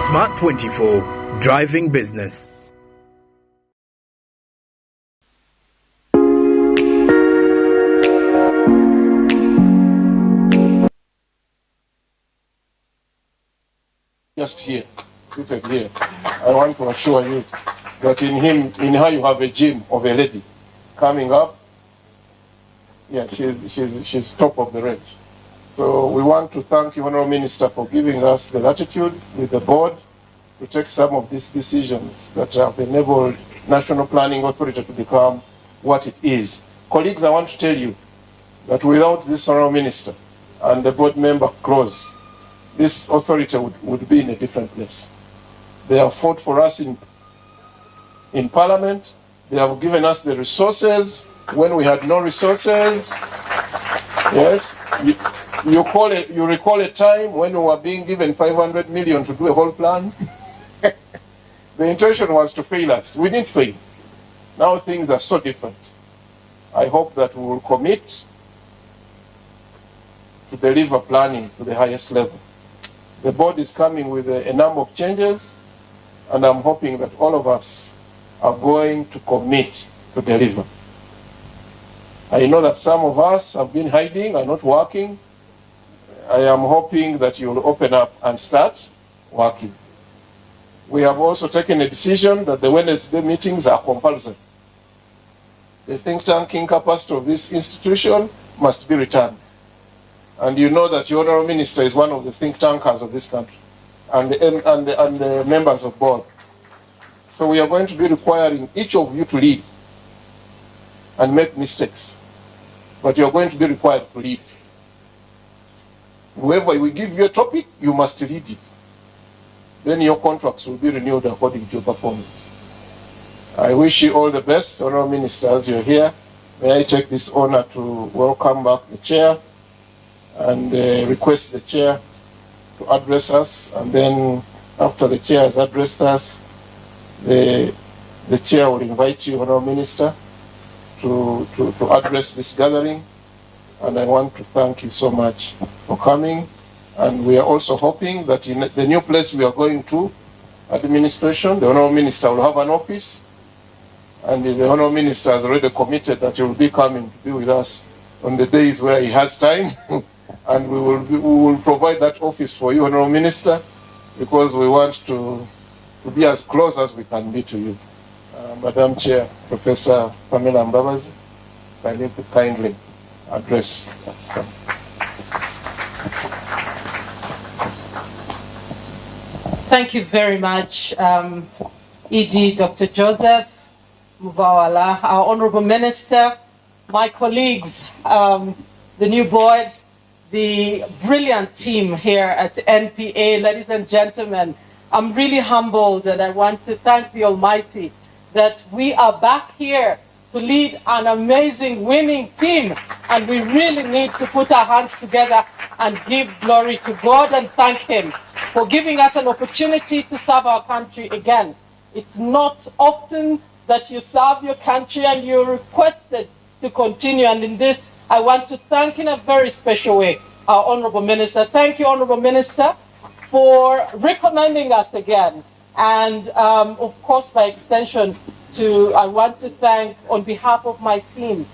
Smart 24, driving business. Just here, seated here, I want to assure you that in her you have a gem of a lady coming up. Yeah, she's top of the range. So we want to thank you, Honourable Minister, for giving us the latitude with the board to take some of these decisions that have enabled National Planning Authority to become what it is. Colleagues, I want to tell you that without this Honourable Minister and the board member clause, this authority would be in a different place. They have fought for us in Parliament. They have given us the resources when we had no resources. Yes, you recall a time when we were being given 500 million to do a whole plan. The intention was to fail us. We didn't fail. Now things are so different. I hope that we will commit to deliver planning to the highest level. The board is coming with a number of changes, and I'm hoping that all of us are going to commit to deliver. I know that some of us have been hiding and not working. I am hoping that you will open up and start working. We have also taken a decision that the Wednesday meetings are compulsory. The think tanking capacity of this institution must be returned. And you know that your Honourable Minister is one of the think tankers of this country and the members of board. So we are going to be requiring each of you to lead and make mistakes. But you are going to be required to lead. Whoever we give you a topic, you must lead it. Then your contracts will be renewed according to your performance. I wish you all the best, Honourable Minister, as you're here. May I take this honor to welcome back the chair and request the chair to address us. And then after the chair has addressed us, the chair will invite you, Honourable Minister, to address this gathering. And I want to thank you so much for coming. And we are also hoping that in the new place we are going to, administration, the Honourable Minister will have an office. And the Honourable Minister has already committed that he will be coming to be with us on the days where he has time. And we will provide that office for you, Honourable Minister, because we want to be as close as we can be to you. Madam Chair, Professor Pamela Mbabazi, can you kindly address us? Thank you very much, ED Dr. Joseph Muvawala, our Honourable Minister, my colleagues, the new board, the brilliant team here at NPA, ladies and gentlemen. I'm really humbled, and I want to thank the Almighty that we are back here to lead an amazing winning team, and we really need to put our hands together and give glory to God and thank Him for giving us an opportunity to serve our country again. It's not often that you serve your country and you're requested to continue, and in this I want to thank in a very special way our Honourable Minister. Thank you, Honourable Minister, for recommending us again. And of course, by extension, I want to thank on behalf of my team,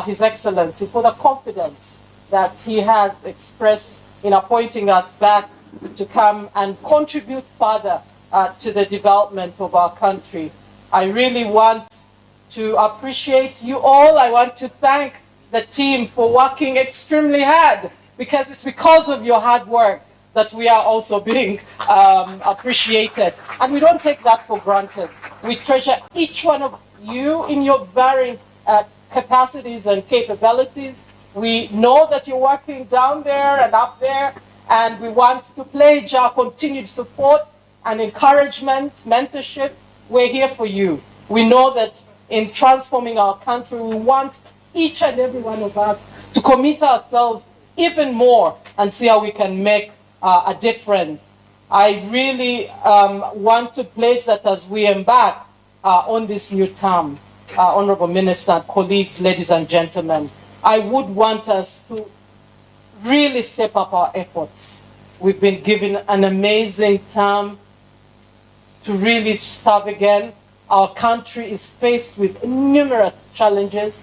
His Excellency, for the confidence that he has expressed in appointing us back to come and contribute further to the development of our country. I really want to appreciate you all. I want to thank the team for working extremely hard, because it's because of your hard work that we are also being appreciated. And we don't take that for granted. We treasure each one of you in your varying capacities and capabilities. We know that you're working down there and up there, and we want to pledge our continued support and encouragement, mentorship. We're here for you. We know that in transforming our country, we want each and every one of us to commit ourselves even more and see how we can make a difference. I really want to pledge that as we embark on this new term, Honourable Minister, colleagues, ladies and gentlemen, I would want us to really step up our efforts. We've been given an amazing term to really serve again. Our country is faced with numerous challenges,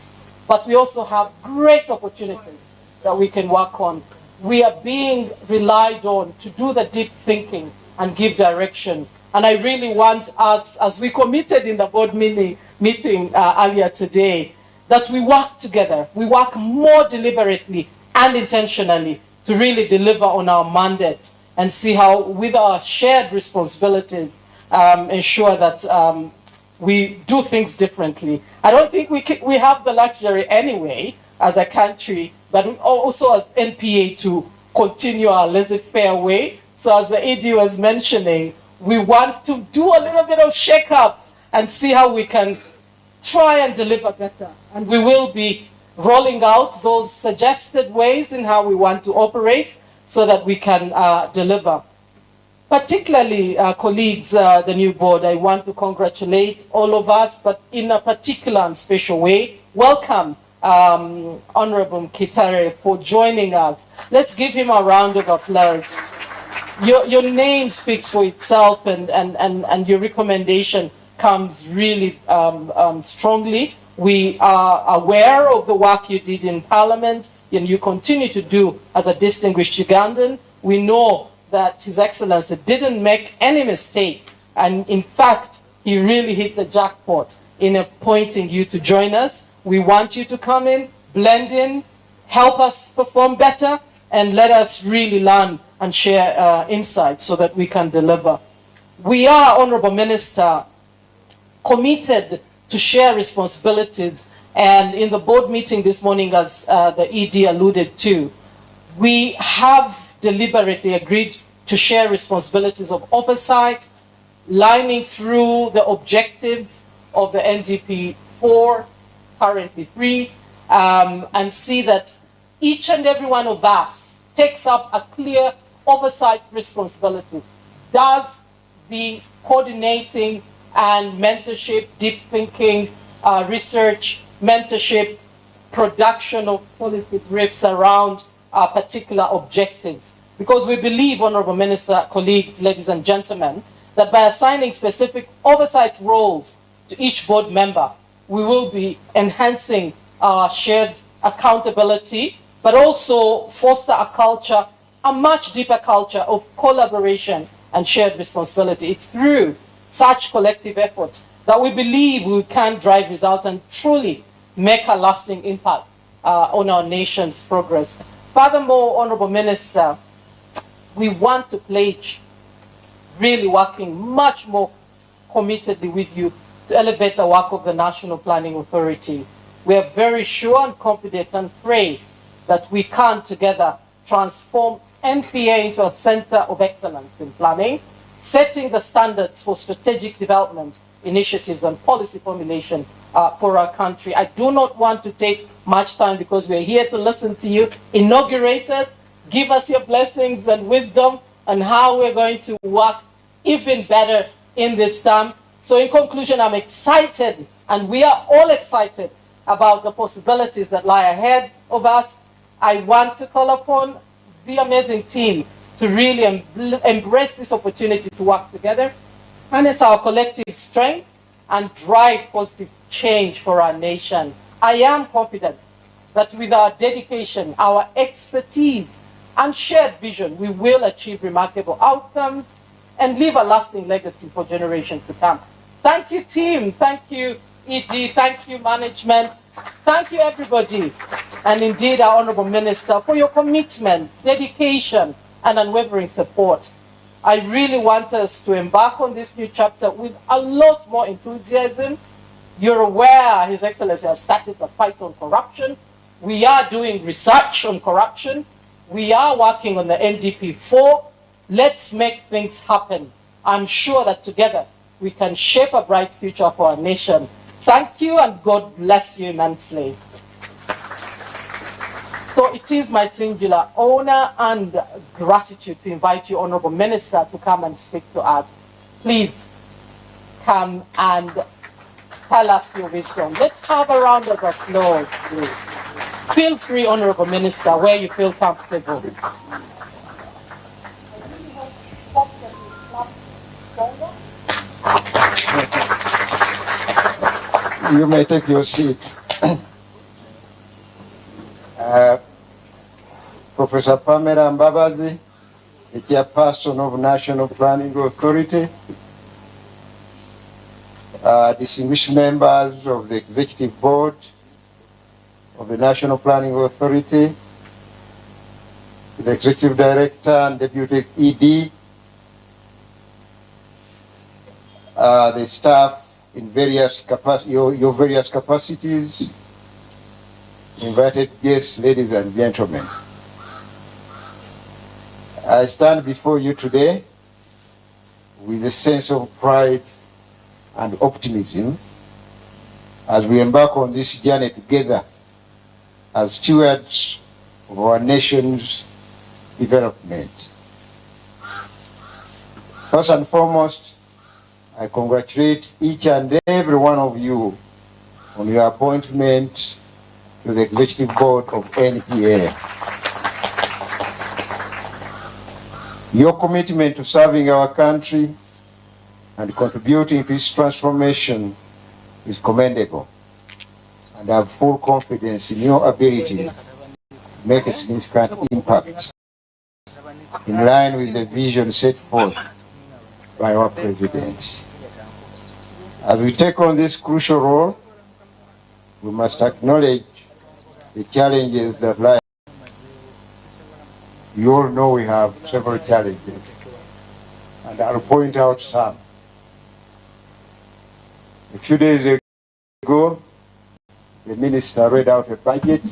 but we also have great opportunities that we can work on. We are being relied on to do the deep thinking and give direction. And I really want us, as we committed in the board meeting earlier today, that we work together. We work more deliberately and intentionally to really deliver on our mandate and see how, with our shared responsibilities, ensure that we do things differently. I don't think we have the luxury anyway as a country, but also as NPA, to continue our laissez-faire way. So as the AD was mentioning, we want to do a little bit of shake-ups and see how we can try and deliver better. And we will be rolling out those suggested ways in how we want to operate so that we can deliver. Particularly, colleagues, the new board, I want to congratulate all of us, but in a particular and special way, welcome Honorable Kitare for joining us. Let's give him a round of applause. Your name speaks for itself, and your recommendation comes really strongly. We are aware of the work you did in Parliament, and you continue to do as a distinguished Ugandan. We know that His Excellency didn't make any mistake, and in fact, he really hit the jackpot in appointing you to join us. We want you to come in, blend in, help us perform better, and let us really learn and share insights so that we can deliver. We are, Honorable Minister, committed to share responsibilities, and in the board meeting this morning, as the ED alluded to, we have deliberately agreed to share responsibilities of oversight, lining through the objectives of the NDP 4, currently 3, and see that each and every one of us takes up a clear oversight responsibility, does the coordinating and mentorship, deep thinking, research, mentorship, production of policy briefs around particular objectives. Because we believe, Honorable Minister, colleagues, ladies and gentlemen, that by assigning specific oversight roles to each board member, we will be enhancing our shared accountability, but also foster a culture, a much deeper culture of collaboration and shared responsibility. It's through such collective efforts that we believe we can drive results and truly make a lasting impact on our nation's progress. Furthermore, Honorable Minister, we want to pledge really working much more committedly with you to elevate the work of the National Planning Authority. We are very sure and confident and pray that we can together transform NPA into a center of excellence in planning, setting the standards for strategic development initiatives and policy formulation for our country. I do not want to take much time because we're here to listen to you. Inaugurate us, give us your blessings and wisdom on how we're going to work even better in this term. So in conclusion, I'm excited, and we are all excited about the possibilities that lie ahead of us. I want to call upon the amazing team to really embrace this opportunity to work together, harness our collective strength, and drive positive change for our nation. I am confident that with our dedication, our expertise, and shared vision, we will achieve remarkable outcomes and leave a lasting legacy for generations to come. Thank you, team. Thank you, ED. Thank you, management. Thank you, everybody. And indeed, our Honorable Minister, for your commitment, dedication, and unwavering support. I really want us to embark on this new chapter with a lot more enthusiasm. You're aware His Excellency has started the fight on corruption. We are doing research on corruption. We are working on the NDP 4. Let's make things happen. I'm sure that together we can shape a bright future for our nation. Thank you, and God bless you immensely. So it is my singular honor and gratitude to invite you, Honorable Minister, to come and speak to us. Please come and tell us your wisdom. Let's have a round of applause, please. Feel free, Honorable Minister, where you feel comfortable. You may take your seat. Professor Pamela Mbabazi, the chairperson of National Planning Authority, distinguished members of the Executive Board of the National Planning Authority, the Executive Director and Deputy ED, the staff in various your various capacities, invited guests, ladies and gentlemen. I stand before you today with a sense of pride and optimism as we embark on this journey together as stewards of our nation's development. First and foremost, I congratulate each and every one of you on your appointment to the Executive Board of NPA. Your commitment to serving our country and contributing to its transformation is commendable, and I have full confidence in your ability to make a significant impact in line with the vision set forth by our President. As we take on this crucial role, we must acknowledge the challenges that lie. You all know we have several challenges, and I'll point out some. A few days ago, the minister read out a budget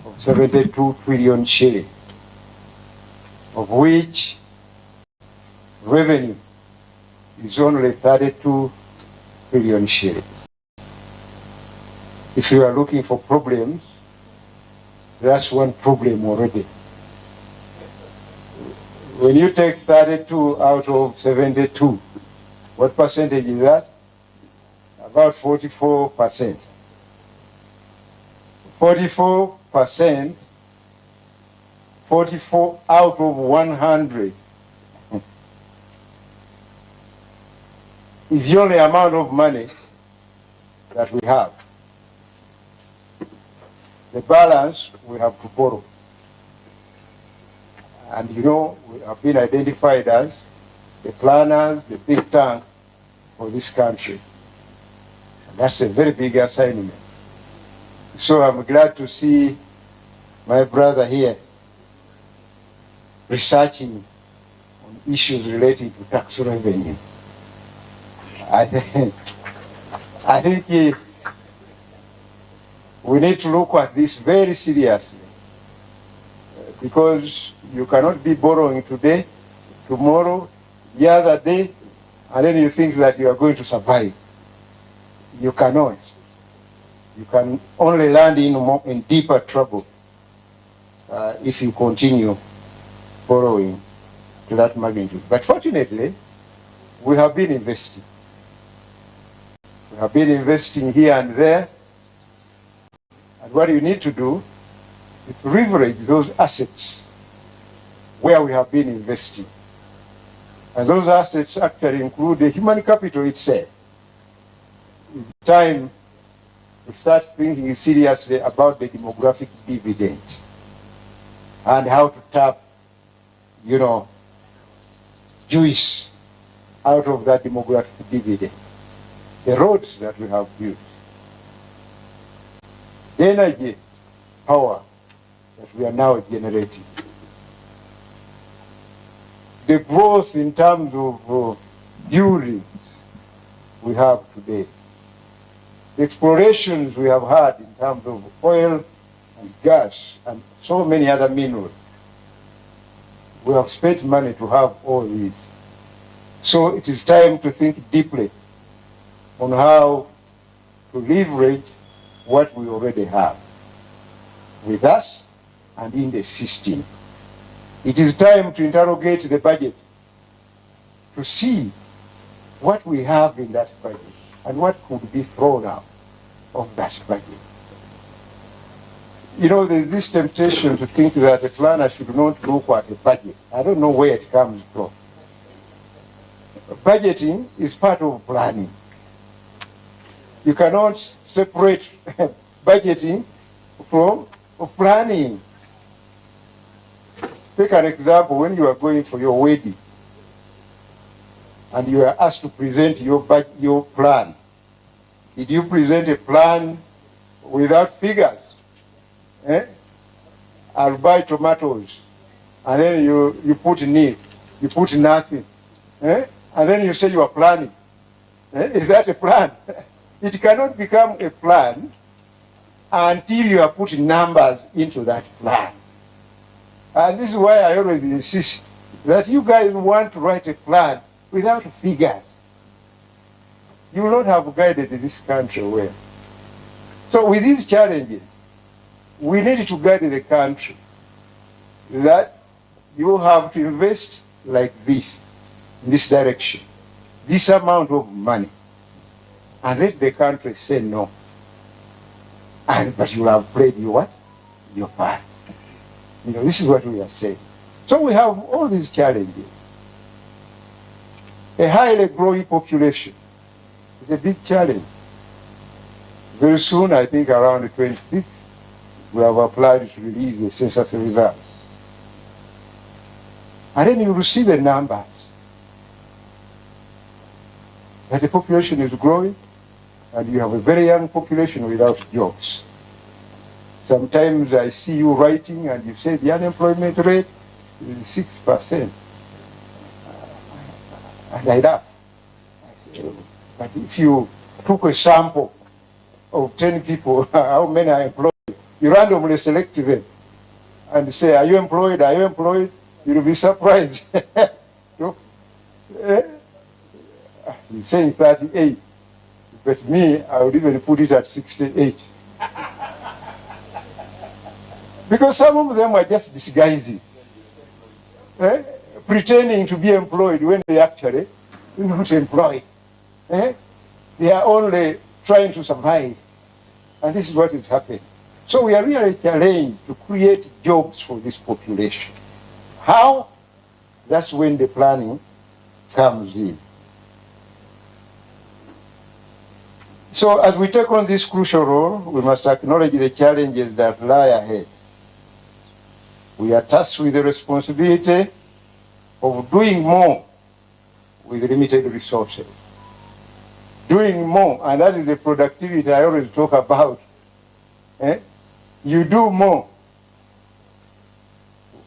of 72 trillion shillings, of which revenue is only 32 trillion shillings. If you are looking for problems, that's one problem already. When you take 32 out of 72, what percentage is that? About 44%. 44%, 44 out of 100 is the only amount of money that we have. The balance we have to borrow. And you know, we have been identified as the planners, the think tank for this country. And that's a very big assignment. So I'm glad to see my brother here researching on issues relating to tax revenue. I think we need to look at this very seriously, because you cannot be borrowing today, tomorrow, the other day, and then you think that you are going to survive. You cannot. You can only land in deeper trouble if you continue borrowing to that magnitude. But fortunately, we have been investing. We have been investing here and there. And what you need to do is leverage those assets where we have been investing. And those assets actually include the human capital itself. It's time to start thinking seriously about the demographic dividend and how to tap, juice out of that demographic dividend. The roads that we have built, the energy power that we are now generating, the growth in terms of buildings we have today, the explorations we have had in terms of oil and gas and so many other minerals. We have spent money to have all these. So it is time to think deeply on how to leverage what we already have with us and in the system. It is time to interrogate the budget to see what we have in that budget and what could be thrown out of that budget. There's this temptation to think that a planner should not look at a budget. I don't know where it comes from. Budgeting is part of planning. You cannot separate budgeting from planning. Take an example, when you are going for your wedding and you are asked to present your plan. Did you present a plan without figures? I'll buy tomatoes, and then you put nil, you put nothing, and then you say you are planning. Is that a plan? It cannot become a plan until you are putting numbers into that plan. And this is why I always insist that you guys want to write a plan without figures. You will not have guided this country well. So with these challenges, we need to guide the country that you have to invest like this, in this direction, this amount of money, and let the country say no. But you will have played your what? Your part. This is what we are saying. So we have all these challenges. A highly growing population is a big challenge. Very soon, I think around the 25th, we have applied to release the census results. And then you will see the numbers. That the population is growing, and you have a very young population without jobs. Sometimes I see you writing and you say the unemployment rate is 6%. And I laugh. I say, but if you took a sample of 10 people, how many are employed? You randomly select them and say, are you employed? Are you employed? You'll be surprised. He's saying 38. But me, I would even put it at 68. Because some of them are just disguising, pretending to be employed when they actually are not employed. They are only trying to survive. And this is what is happening. So we are really challenged to create jobs for this population. How? That's when the planning comes in. So as we take on this crucial role, we must acknowledge the challenges that lie ahead. We are tasked with the responsibility of doing more with limited resources. Doing more, and that is the productivity I always talk about. You do more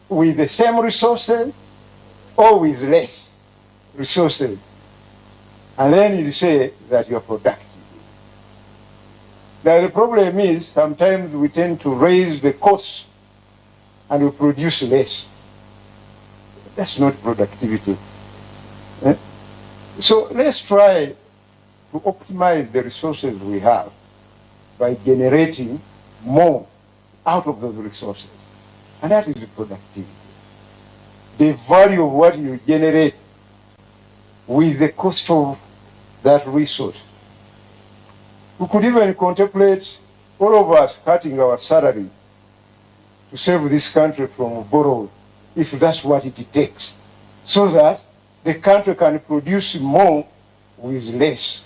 with the same resources or with less resources. And then you say that you're productive. Now the problem is sometimes we tend to raise the costs and we produce less. That's not productivity. So let's try to optimize the resources we have by generating more out of those resources. And that is the productivity. The value of what you generate with the cost of that resource. We could even contemplate all of us cutting our salary to save this country from borrowing, if that's what it takes, so that the country can produce more with less.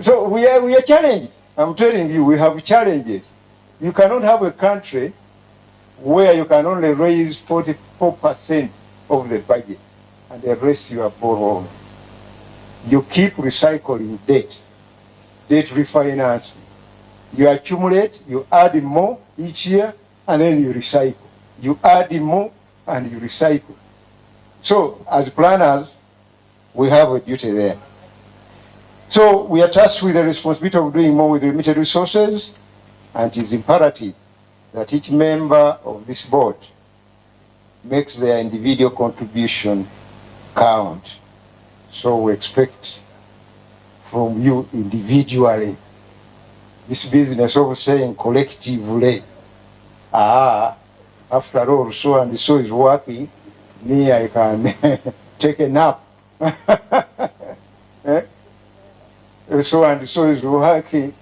So we are challenged. I'm telling you, we have challenges. You cannot have a country where you can only raise 44% of the budget and the rest you are borrowing. You keep recycling debt refinancing. You accumulate, you add more each year, and then you recycle. You add more and you recycle. So as planners, we have a duty there. So we are tasked with the responsibility of doing more with limited resources, and it is imperative that each member of this board makes their individual contribution count. So we expect from you individually this business of saying collectively, after all, so and so is working, me, I can take a nap. So and so is working.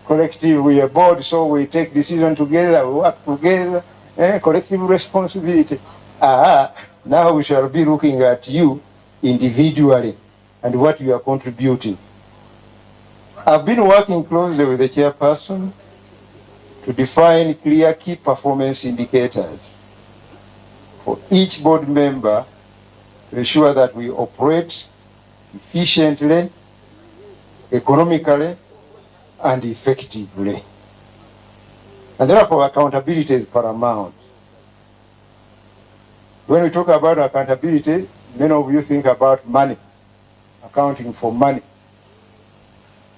Collective, we are board, so we take decision together, we work together. Collective responsibility. Now we shall be looking at you individually and what you are contributing. I've been working closely with the chairperson to define clear key performance indicators for each board member to ensure that we operate efficiently, economically, and effectively. And therefore, accountability is paramount. When we talk about accountability, many of you think about money, accounting for money.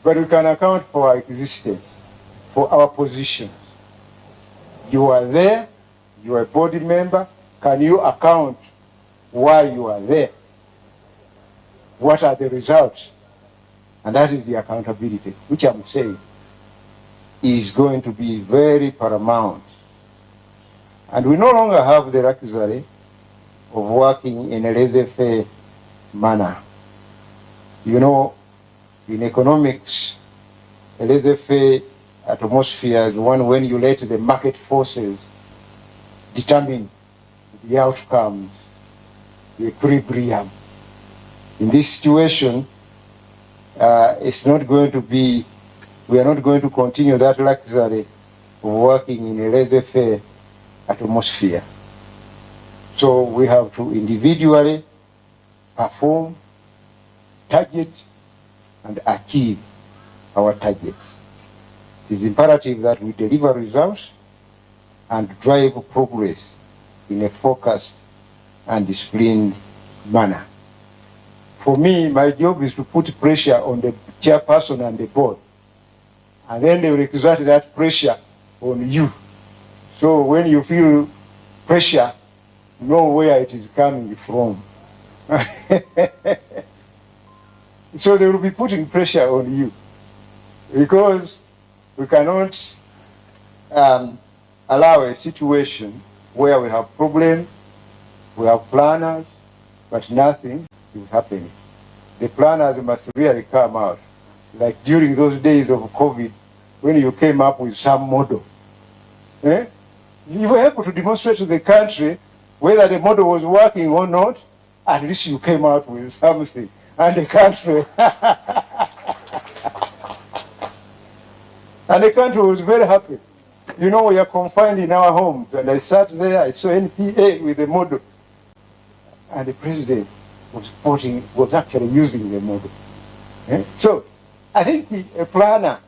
But we can account for our existence, for our positions. You are there, you are a board member. Can you account why you are there? What are the results? And that is the accountability, which I'm saying is going to be very paramount. And we no longer have the luxury of working in a laissez-faire manner. You know, in economics, a laissez-faire atmosphere is one when you let the market forces determine the outcomes, the equilibrium. In this situation, it's not going to be, we are not going to continue that luxury of working in a laissez-faire atmosphere. So we have to individually perform, target, and achieve our targets. It is imperative that we deliver results and drive progress in a focused and disciplined manner. For me, my job is to put pressure on the chairperson and the board, and then they will exert that pressure on you. So when you feel pressure, know where it is coming from. So they will be putting pressure on you, because we cannot allow a situation where we have problems, we have planners, but nothing is happening. The planners must really come out. Like during those days of COVID, when you came up with some model, you were able to demonstrate to the country whether the model was working or not. At least you came out with something, and the country and the country was very happy. You know, we are confined in our homes, and I sat there, I saw NPA with the model, and the president was actually using the model. So I think a planner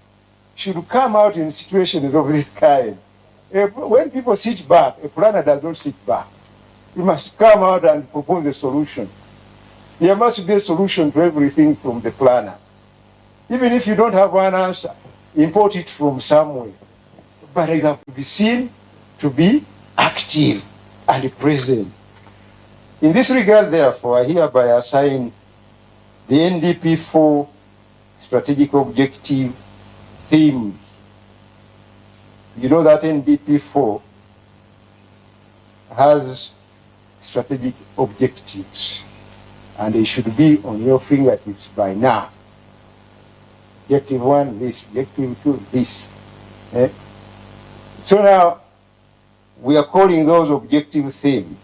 should come out in situations of this kind. When people sit back, a planner does not sit back. You must come out and propose a solution. There must be a solution to everything from the planner. Even if you don't have one answer, import it from somewhere. But you have to be seen to be active and present. In this regard, therefore, I hereby assign the NDP 4 strategic objective themes. You know that NDP 4 has strategic objectives, and they should be on your fingertips by now. Objective 1, this. Objective 2, this. So now, we are calling those objective themes,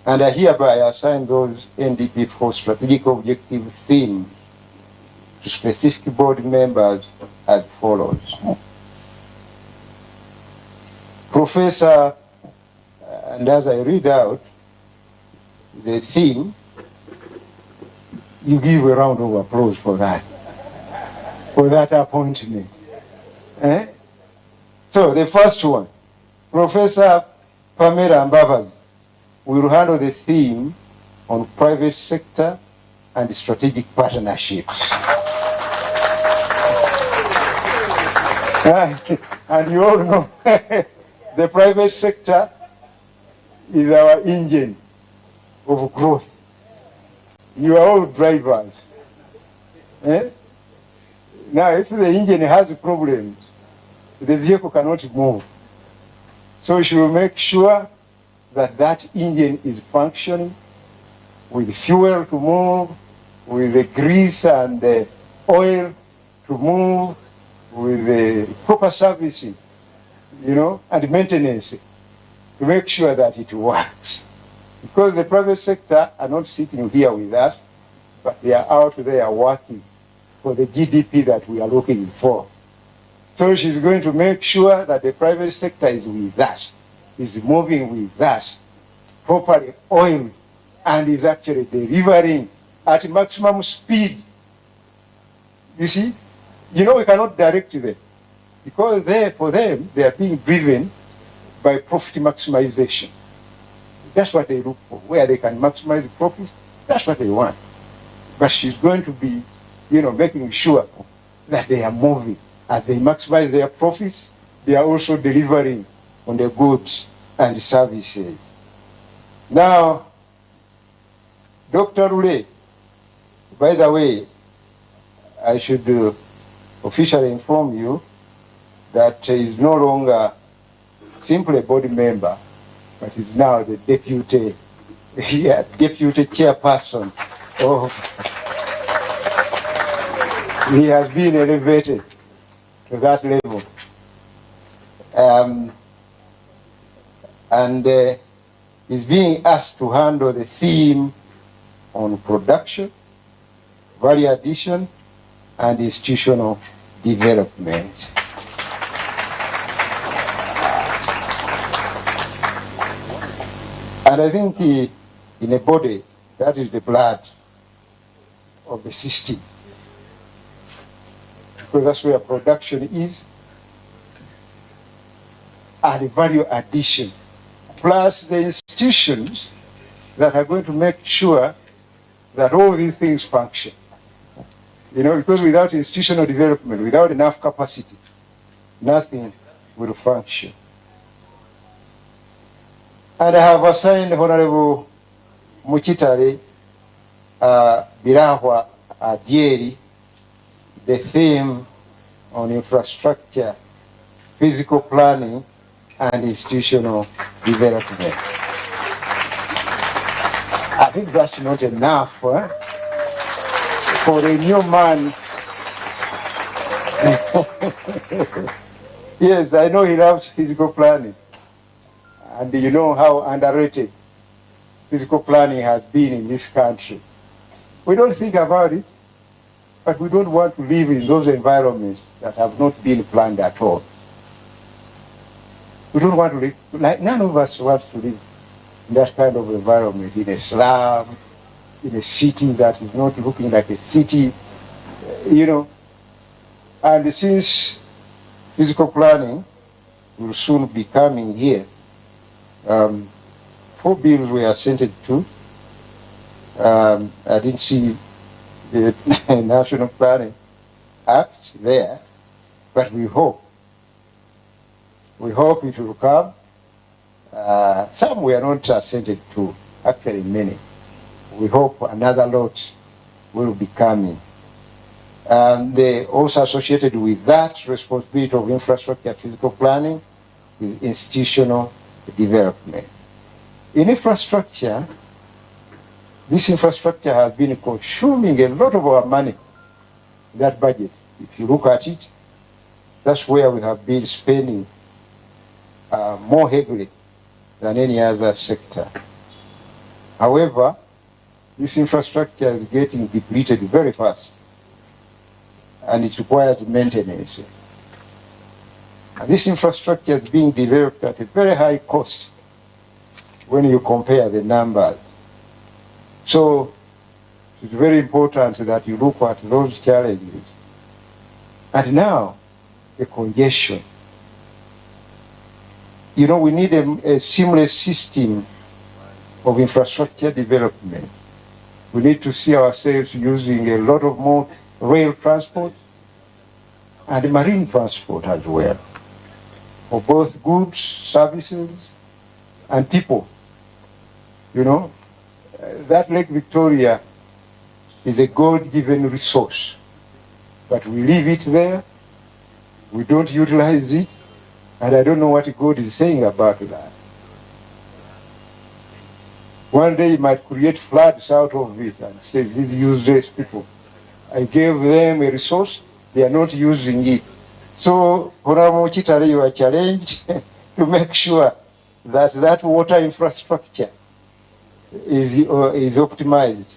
and I hereby assign those NDP 4 strategic objective themes to specific board members as follows. Professor, and as I read out the theme, you give a round of applause for that appointment. So the first one, Professor Pamela Mbavazi will handle the theme on private sector and strategic partnerships. And you all know the private sector is our engine of growth. You are all drivers. Now, if the engine has problems, the vehicle cannot move. So we should make sure that that engine is functioning with fuel to move, with the grease and the oil to move, with the proper servicing, and maintenance to make sure that it works. Because the private sector are not sitting here with us, but they are out there working for the GDP that we are looking for. So she's going to make sure that the private sector is with us, is moving with us, properly oiled, and is actually delivering at maximum speed. You see, we cannot direct them because for them, they are being driven by profit maximization. That's what they look for, where they can maximize the profits. That's what they want. But she's going to be, making sure that they are moving. As they maximize their profits, they are also delivering on the goods and services. Now, Dr. Rule, by the way, I should officially inform you that he is no longer simply a board member, but is now the deputy chairperson he has been elevated to that level. And is being asked to handle the theme on production, value addition, and institutional development. And I think in a body, that is the blood of the system. Because that's where production is, and the value addition, plus the institutions that are going to make sure that all these things function. Because without institutional development, without enough capacity, nothing will function. And I have assigned Honorable Muchitare Birahwa Adieri the theme on infrastructure, physical planning, and institutional development. I think that's not enough for a new man. Yes, I know he loves physical planning. And you know how underrated physical planning has been in this country. We don't think about it, but we don't want to live in those environments that have not been planned at all. We don't want to live, none of us wants to live in that kind of environment, in a slum, in a city that is not looking like a city, And since physical planning will soon be coming here, 4 bills were assented to. I didn't see the National Planning Act there, but we hope it will come. Some were not assented to, actually many. We hope another lot will be coming. They also associated with that responsibility of infrastructure physical planning is institutional development. In infrastructure, this infrastructure has been consuming a lot of our money, that budget. If you look at it, that's where we have been spending more heavily than any other sector. However, this infrastructure is getting depleted very fast, and it requires maintenance. And this infrastructure is being developed at a very high cost when you compare the numbers. So it's very important that you look at those challenges. And now, the congestion. We need a seamless system of infrastructure development. We need to see ourselves using a lot of more rail transport and marine transport as well, for both goods, services, and people. That Lake Victoria is a God-given resource, but we leave it there, we don't utilize it, and I don't know what God is saying about that. One day he might create floods out of it and say, these useless people, I gave them a resource, they are not using it. So, Honorable Chitale, you are challenged to make sure that that water infrastructure is optimized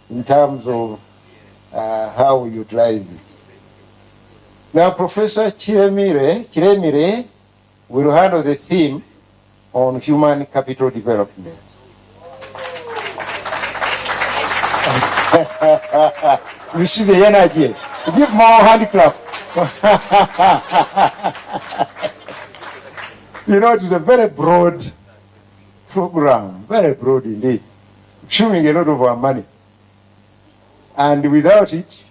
in terms of how we utilize it. Now, Professor Chiremire will handle the theme on human capital development. You see the energy. Give more hand clap. You know, it is a very broad program, very broad indeed, consuming a lot of our money. And without it,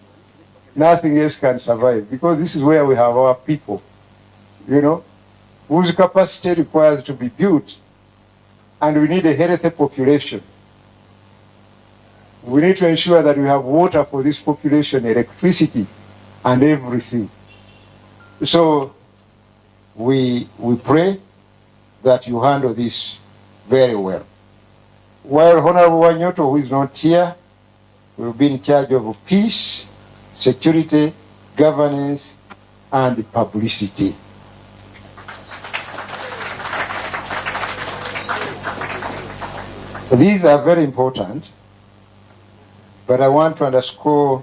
nothing else can survive, because this is where we have our people, you know, whose capacity requires to be built, and we need a healthy population. We need to ensure that we have water for this population, electricity, and everything. So we pray that you handle this very well. While Honorable Wanyoto, who is not here, will be in charge of peace, security, governance, and publicity. These are very important, but I want to underscore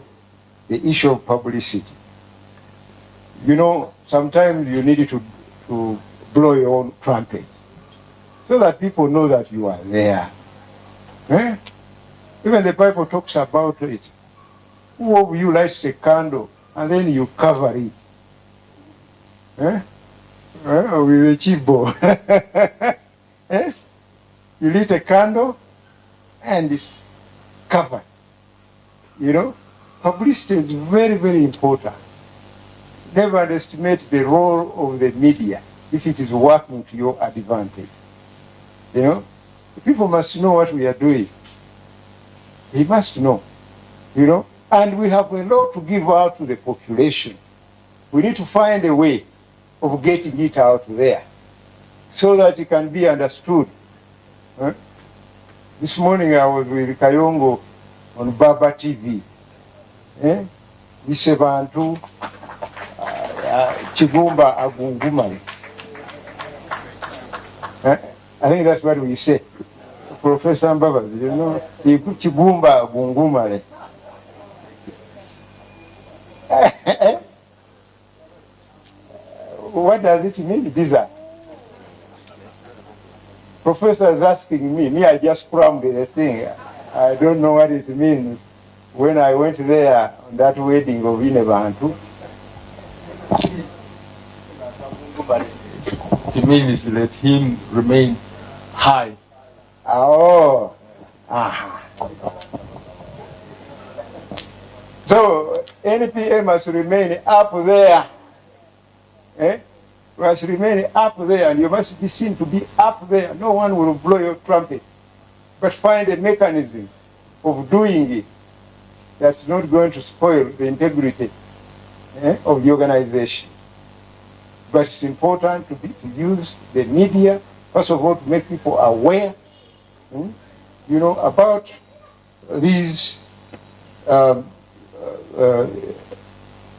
the issue of publicity. You know, sometimes you need to blow your own trumpet so that people know that you are there. Eh? Even the Bible talks about it. Who of you lights a candle and then you cover it? Eh? With a chibo. Eh? You lit a candle and it's covered. You know, publicity is very, very important. Never underestimate the role of the media if it is working to your advantage. You know, people must know what we are doing. They must know, you know, and we have a lot to give out to the population. We need to find a way of getting it out there so that it can be understood. Huh? This morning I was with Kayongo on Baba TV. Bisebantu Chigumba Agungumale. I think that's what we say. Professor Mbaba, you know, Chigumba Agungumale. What does it mean? These are Professor is asking me, I just crammed the thing. I don't know what it means. When I went there on that wedding of Inebantu, it means let him remain high. Oh, aha. So NPA must remain up there. Eh? Must remain up there, and you must be seen to be up there. No one will blow your trumpet, but find a mechanism of doing it that's not going to spoil the integrity of the organization. But it's important to use the media, first of all, to make people aware, you know, about these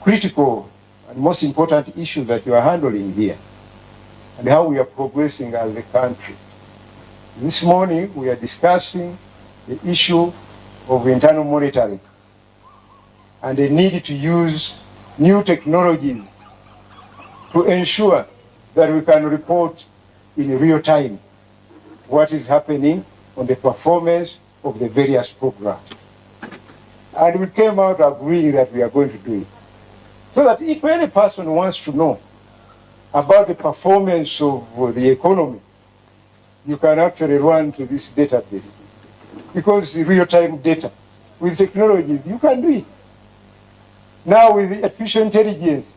critical and most important issues that you are handling here, and how we are progressing as a country. This morning we are discussing the issue of internal monitoring and the need to use new technologies to ensure that we can report in real time what is happening on the performance of the various programs. And we came out agreeing that we are going to do it. So that if any person wants to know about the performance of the economy, you can actually run to this database. Because it's real-time data. With technology, you can do it. Now with the artificial intelligence,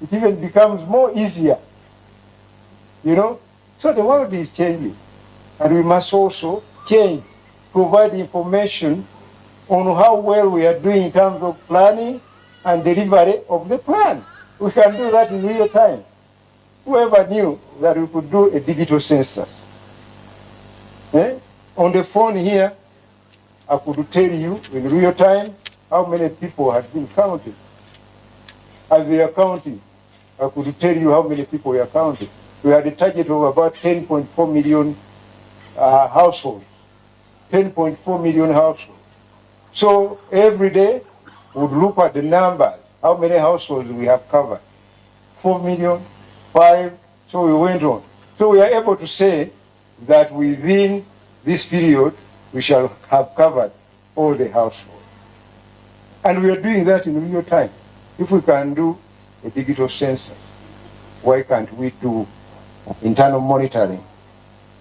it even becomes more easier. You know? So the world is changing. And we must also change, provide information on how well we are doing in terms of planning and delivery of the plan. We can do that in real time. Whoever knew that we could do a digital census? On the phone here, I could tell you in real time how many people have been counted. As we are counting, I could tell you how many people we are counting. We had a target of about 10.4 million households. 10.4 million households. So every day, would look at the numbers, how many households we have covered. 4 million, 5, so we went on. So we are able to say that within this period, we shall have covered all the households. And we are doing that in real time. If we can do a digital census, why can't we do internal monitoring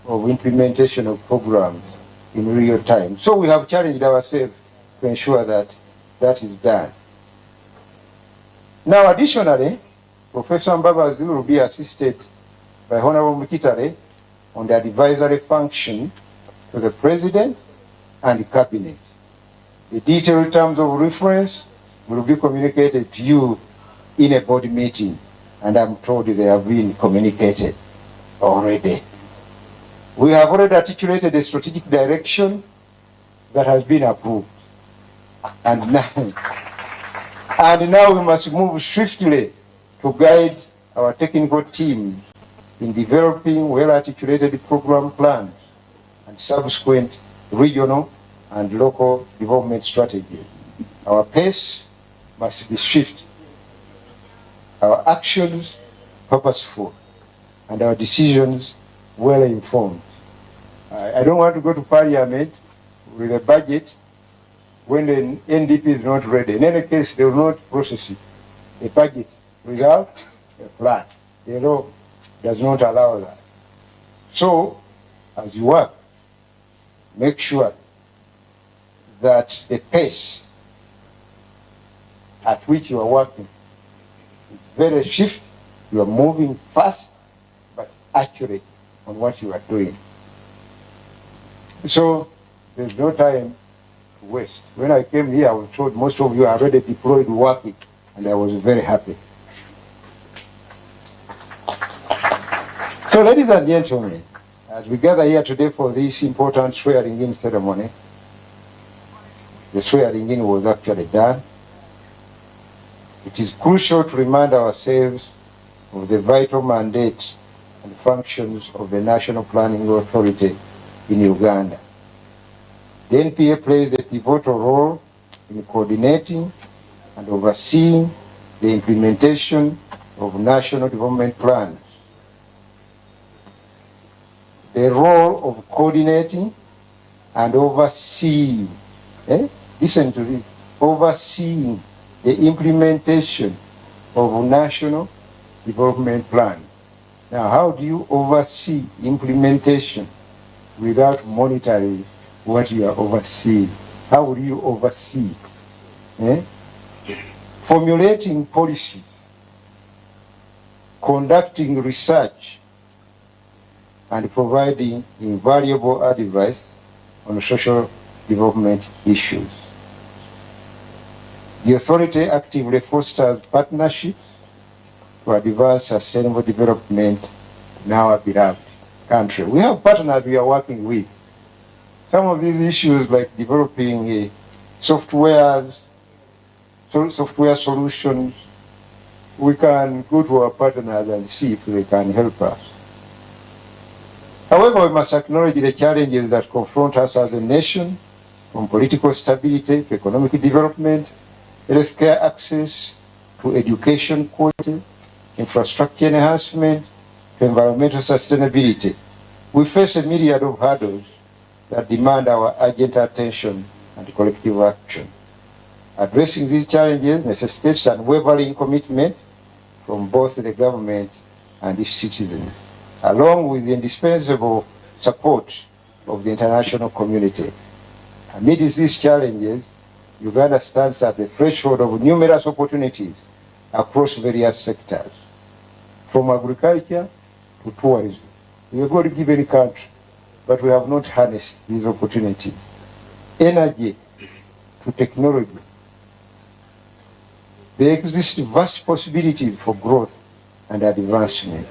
of implementation of programs in real time? So we have challenged ourselves to ensure that that is done. Now, additionally, Professor Mbabazi will be assisted by Honorable Mkitare on the advisory function to the President and the Cabinet. The detailed terms of reference will be communicated to you in a board meeting, and I'm told they have been communicated already. We have already articulated a strategic direction that has been approved. And now we must move swiftly to guide our technical team in developing well-articulated program plans and subsequent regional and local development strategies. Our pace must be swift, our actions purposeful, and our decisions well-informed. I don't want to go to Parliament with a budget when the NDP is not ready. In any case, they will not process it, a budget without a plan. The law does not allow that. So, as you work, make sure that the pace at which you are working is very swift, you are moving fast, but accurate on what you are doing. So, there's no time to waste. When I came here, I was told most of you are already deployed working, and I was very happy. So, ladies and gentlemen, as we gather here today for this important swearing-in ceremony, the swearing-in was actually done. It is crucial to remind ourselves of the vital mandate and functions of the National Planning Authority in Uganda. The NPA plays a pivotal role in coordinating and overseeing the implementation of national development plans. The role of coordinating and overseeing, listen to this, overseeing the implementation of national development plan. Now, how do you oversee implementation without monitoring what you are overseeing? How will you oversee? Formulating policies, conducting research, and providing invaluable advice on social development issues. The authority actively fosters partnerships to advance sustainable development in our beloved country. We have partners we are working with. Some of these issues, like developing software solutions, we can go to our partners and see if they can help us. However, we must acknowledge the challenges that confront us as a nation, from political stability to economic development, healthcare access to education quality, infrastructure enhancement to environmental sustainability. We face a myriad of hurdles that demand our urgent attention and collective action. Addressing these challenges necessitates unwavering commitment from both the government and its citizens, along with the indispensable support of the international community. Amidst these challenges, Uganda stands at the threshold of numerous opportunities across various sectors, from agriculture to tourism. We are a God-given country, but we have not harnessed these opportunities. Energy to technology. There exist vast possibilities for growth and advancement.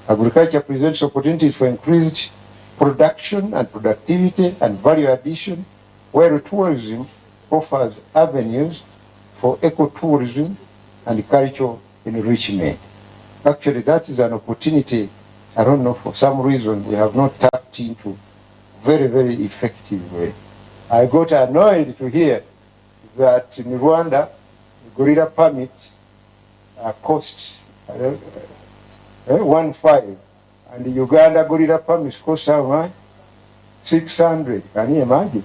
Agriculture presents opportunities for increased production and productivity and value addition, while tourism offers avenues for ecotourism and cultural enrichment. Actually, that is an opportunity, I don't know, for some reason we have not tapped into very, very effectively. I got annoyed to hear that in Rwanda, gorilla permits costs 1.5, and the Uganda gorilla permits cost how much? 600. Can you imagine?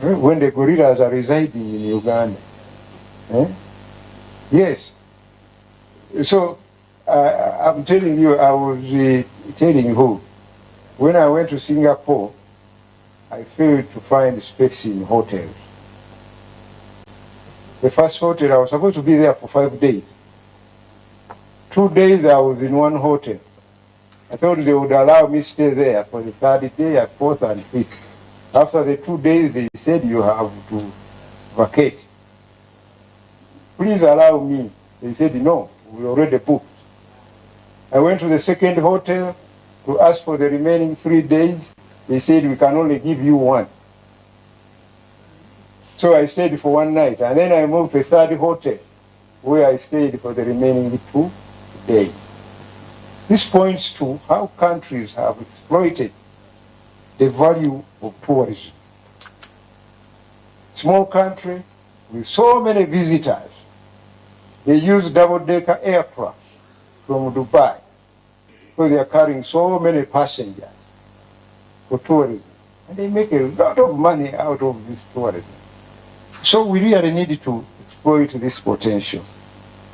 When the gorillas are residing in Uganda. Yes. So I'm telling you, I was telling you, when I went to Singapore, I failed to find space in hotels. The first hotel, I was supposed to be there for 5 days. 2 days I was in one hotel. I thought they would allow me to stay there for the 3rd day, 4th and 5th. After the 2 days, they said you have to vacate. Please allow me. They said no, we already booked. I went to the second hotel to ask for the remaining 3 days. They said we can only give you 1. So I stayed for 1 night, and then I moved to a 3rd hotel where I stayed for the remaining 2 days. This points to how countries have exploited the value of tourism. Small country with so many visitors, they use double-decker aircraft from Dubai because they are carrying so many passengers for tourism. And they make a lot of money out of this tourism. So we really need to exploit this potential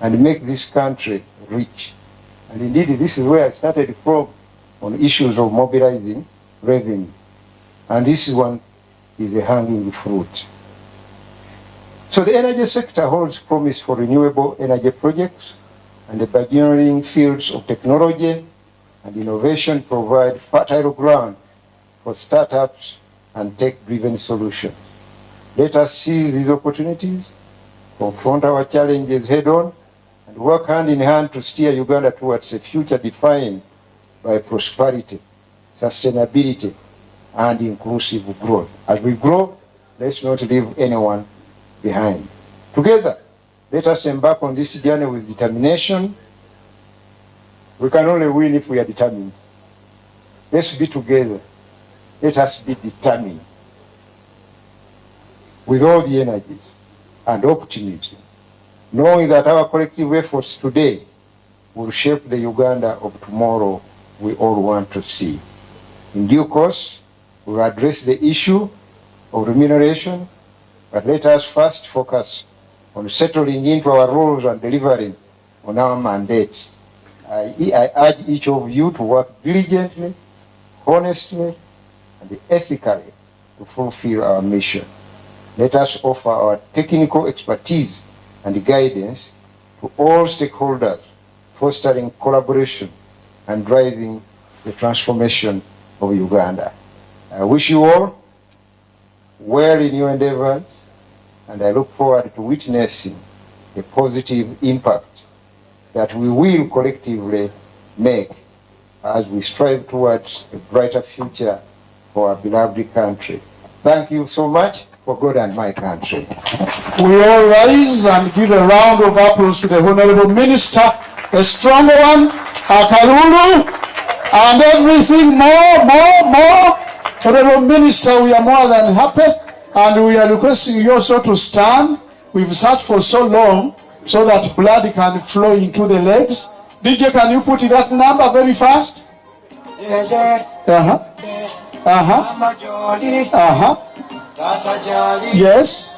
and make this country rich. And indeed, this is where I started from on issues of mobilizing revenue. And this one is a hanging fruit. So the energy sector holds promise for renewable energy projects, and the burgeoning fields of technology and innovation provide fertile ground for startups and tech-driven solutions. Let us seize these opportunities, confront our challenges head-on, and work hand in hand to steer Uganda towards a future defined by prosperity, sustainability, and inclusive growth. As we grow, let's not leave anyone behind. Together, let us embark on this journey with determination. We can only win if we are determined. Let's be together. Let us be determined with all the energies and optimism, knowing that our collective efforts today will shape the Uganda of tomorrow we all want to see. In due course, we will address the issue of remuneration, but let us first focus on settling into our roles and delivering on our mandates. I urge each of you to work diligently, honestly, and ethically to fulfill our mission. Let us offer our technical expertise and guidance to all stakeholders, fostering collaboration and driving the transformation of Uganda. I wish you all well in your endeavors, and I look forward to witnessing the positive impact that we will collectively make as we strive towards a brighter future for our beloved country. Thank you so much for God and my country. We all rise and give a round of applause to the Honorable Minister, a strong one, a Karulu, and everything more. Honorable Minister, we are more than happy, and we are requesting you also to stand. We've searched for so long so that blood can flow into the legs. DJ, can you put that number very fast? Yes.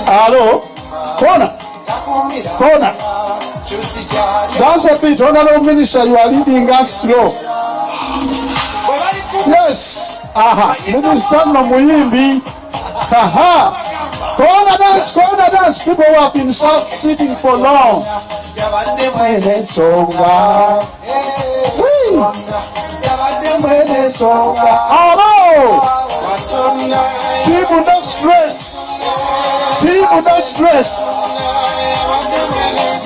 Hello. Corner. Dance a bit. Honorable Minister, you are leading us slow. Yes. Minister Nomuyimbi. Corner dance. People who have been sitting for long. Hello. People don't stress.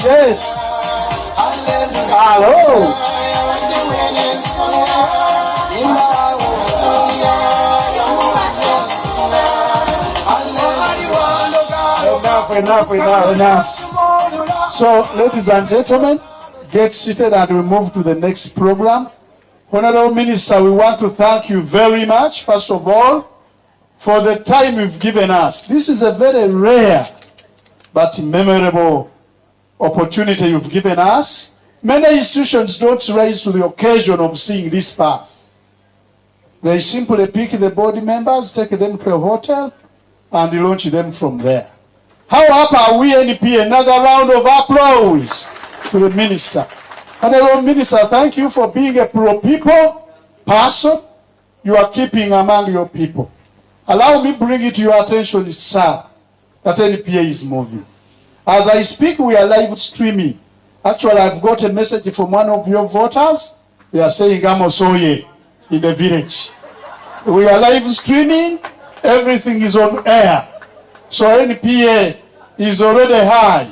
Yes. Hello. Enough. So, ladies and gentlemen, get seated and we move to the next program. Honorable Minister, we want to thank you very much, first of all, for the time you've given us. This is a very rare but memorable opportunity you've given us. Many institutions don't rise to the occasion of seeing this pass. They simply pick the board members, take them to a hotel, and launch them from there. How happy are we, NP? Another round of applause to the minister. Honorable Minister, thank you for being a pro-people person. You are keeping among your people. Allow me bring it to your attention, sir, that NPA is moving. As I speak, we are live streaming. Actually, I've got a message from one of your voters. They are saying, Amosoye in the village. We are live streaming. Everything is on air. So NPA is already high.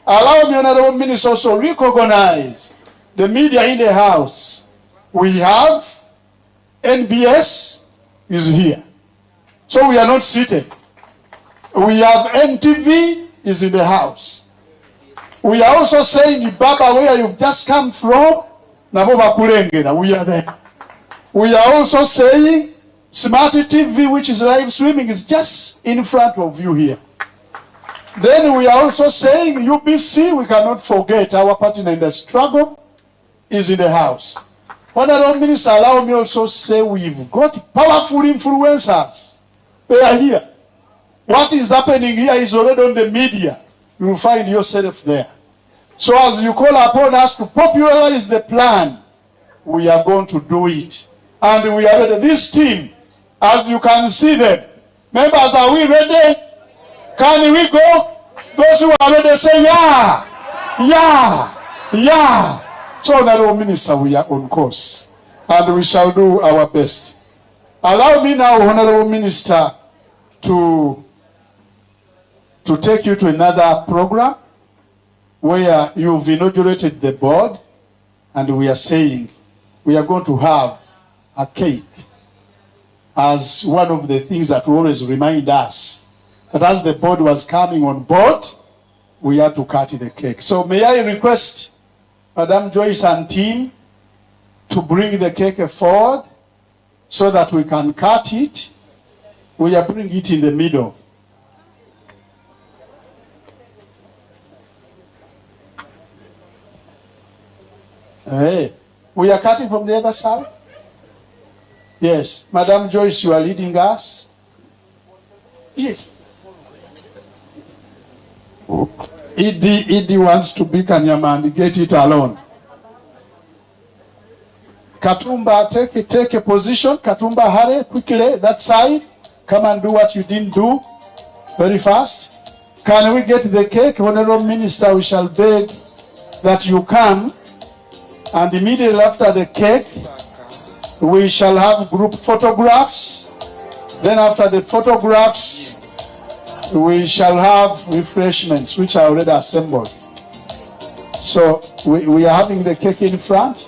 Allow me, Honorable Minister, also recognize the media in the house. We have NBS is here. So we are not seated. We have NTV is in the house. We are also saying, Baba, where you've just come from, Naboba Kulengena, we are there. We are also saying, Smart TV, which is live streaming, is just in front of you here. Then we are also saying, UBC, we cannot forget, our partner in the struggle, is in the house. Honorable Minister, allow me also say we've got powerful influencers. They are here. What is happening here is already on the media. You will find yourself there. So as you call upon us to popularize the plan, we are going to do it. And we are ready. This team, as you can see them, members, are we ready? Can we go? Those who are ready say, yeah, yeah, yeah. So, Honorable Minister, we are on course. And we shall do our best. Allow me now, Honorable Minister, to take you to another program where you've inaugurated the board, and we are saying we are going to have a cake as one of the things that will always remind us that as the board was coming on board, we had to cut the cake. So may I request Madam Joyce and team to bring the cake forward so that we can cut it. We are bringing it in the middle. Hey, we are cutting from the other side. Yes, Madam Joyce, you are leading us. Yes. Idi wants to be Kanyama and get it alone. Katumba, take a position. Katumba, hurry quickly that side. Come and do what you didn't do very fast. Can we get the cake? Honorable Minister, we shall beg that you come. And immediately after the cake, we shall have group photographs. Then after the photographs, we shall have refreshments, which are already assembled. So we are having the cake in front.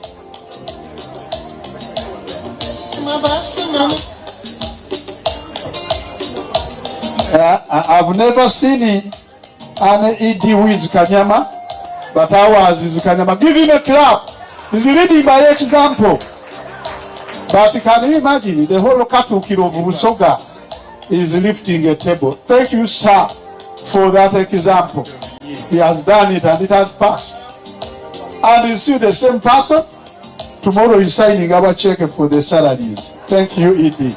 I've never seen an ED with Kanyama, but ours is Kanyama. Give him a clap. He's leading by example. But can you imagine, the whole Katukiro of Busoga is lifting a table. Thank you, sir, for that example. He has done it and it has passed. And you see the same person, tomorrow is signing our check for the salaries. Thank you, Edie.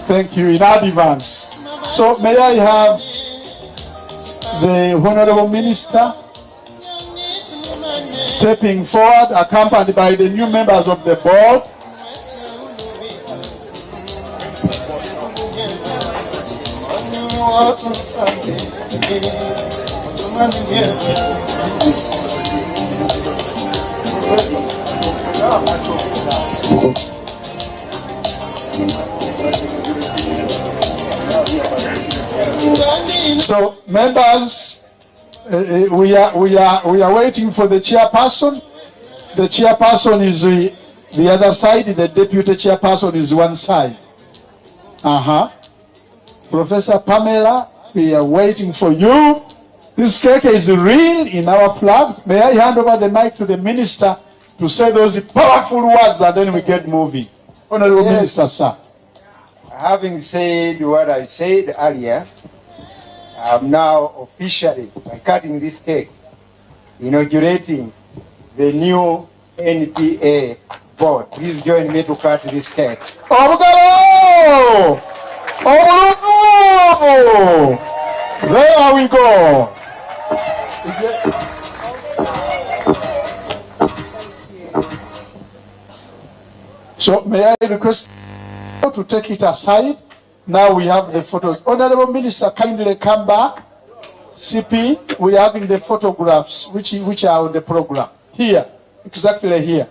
Thank you in advance. So may I have the Honorable Minister stepping forward, accompanied by the new members of the board. So, members, we are waiting for the chairperson. The chairperson is the other side. The deputy chairperson is one side. Professor Pamela, we are waiting for you. This cake is real in our flags. May I hand over the mic to the minister to say those powerful words and then we get moving. Honorable Minister, sir. Having said what I said earlier, I'm now officially, by cutting this cake, inaugurating the new NPA board. Please join me to cut this cake. Obugalo! Oh! There we go. So may I request to take it aside? Now we have the photos. Honorable Minister, kindly come back. CP, we are having the photographs which are on the program. Here, exactly here.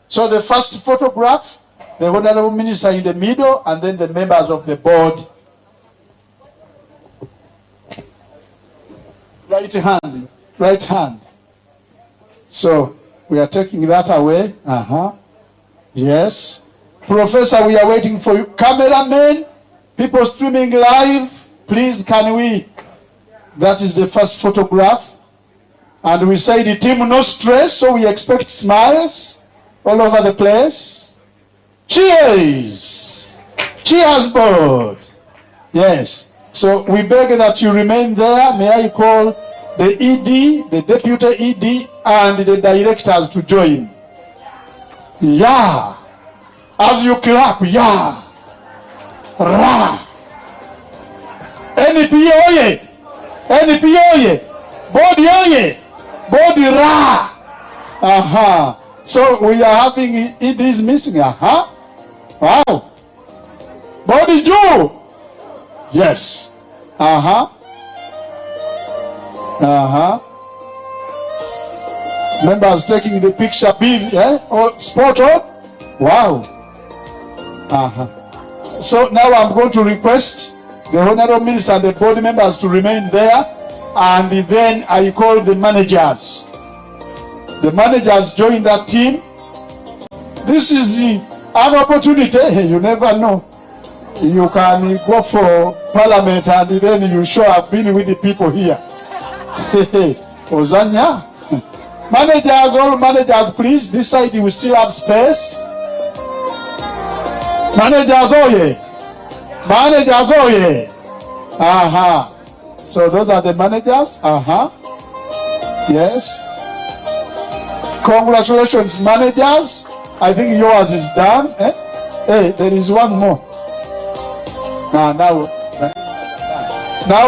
So the first photograph, the Honorable Minister in the middle, and then the members of the board. Right hand. So we are taking that away. Yes. Professor, we are waiting for you. Cameramen, people streaming live, please can we? That is the first photograph. And we say the team no stress, so we expect smiles all over the place. Cheers! Cheers, board! Yes. So we beg that you remain there. May I call the ED, the deputy ED, and the directors to join. Yeah. As you clap, yeah. Ra. NPA oye. NPA oye. Body oye. Body ra. So we are having it is missing. Wow. Body Joe. Yes. Members taking the picture beam, oh, spot on. Wow. So now I'm going to request the Honorable Minister and the board members to remain there, and then I call the managers. The managers join that team. This is an opportunity. You never know. You can go for parliament and then you sure have been with the people here. Ozanya. Managers, all managers, please. This side you will still have space. Managers, oh yeah. Managers, oh yeah. So those are the managers. Yes. Congratulations, managers. I think yours is done. Hey, there is one more. Now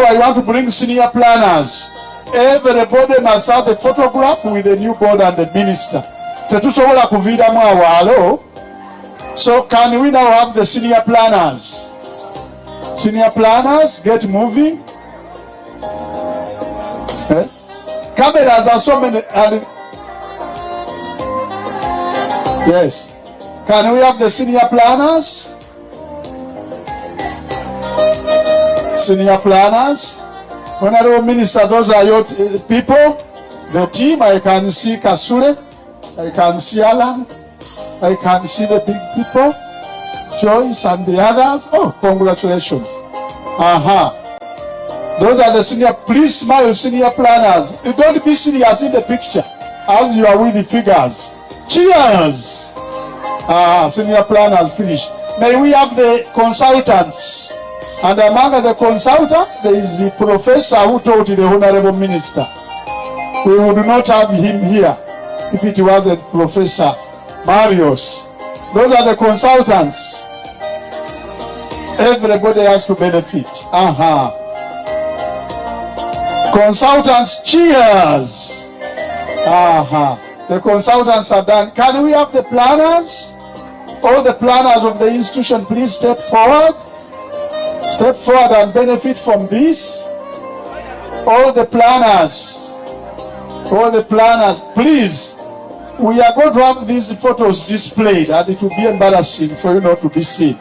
I want to bring senior planners. Everybody must have a photograph with the new board and the minister. Tetusobola kuviramu awalo. So can we now have the senior planners? Senior planners, get moving. Cameras are so many. Yes. Can we have the senior planners? Senior planners. Honorable Minister, those are your people. The team, I can see Kasure. I can see Alan. I can see the big people. Joyce and the others. Oh, congratulations. Those are the senior. Please smile, senior planners. You don't be serious in the picture as you are with the figures. Cheers. Senior planners finished. May we have the consultants. And among the consultants, there is the professor who taught the Honorable Minister. We would not have him here if it wasn't Professor Marius. Those are the consultants. Everybody has to benefit. Consultants, cheers. The consultants are done. Can we have the planners? All the planners of the institution, please step forward. Step forward and benefit from this. All the planners, please. We are going to have these photos displayed, and it will be embarrassing for you not to be seen.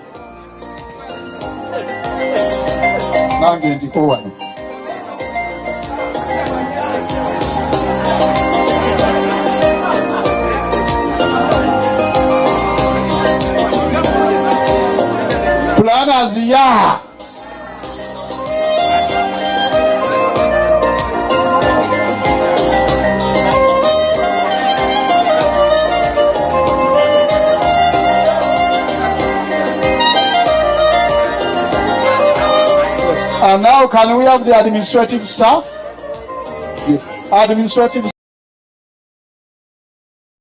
Planners, yeah. Now can we have the administrative staff? Yes. Administrative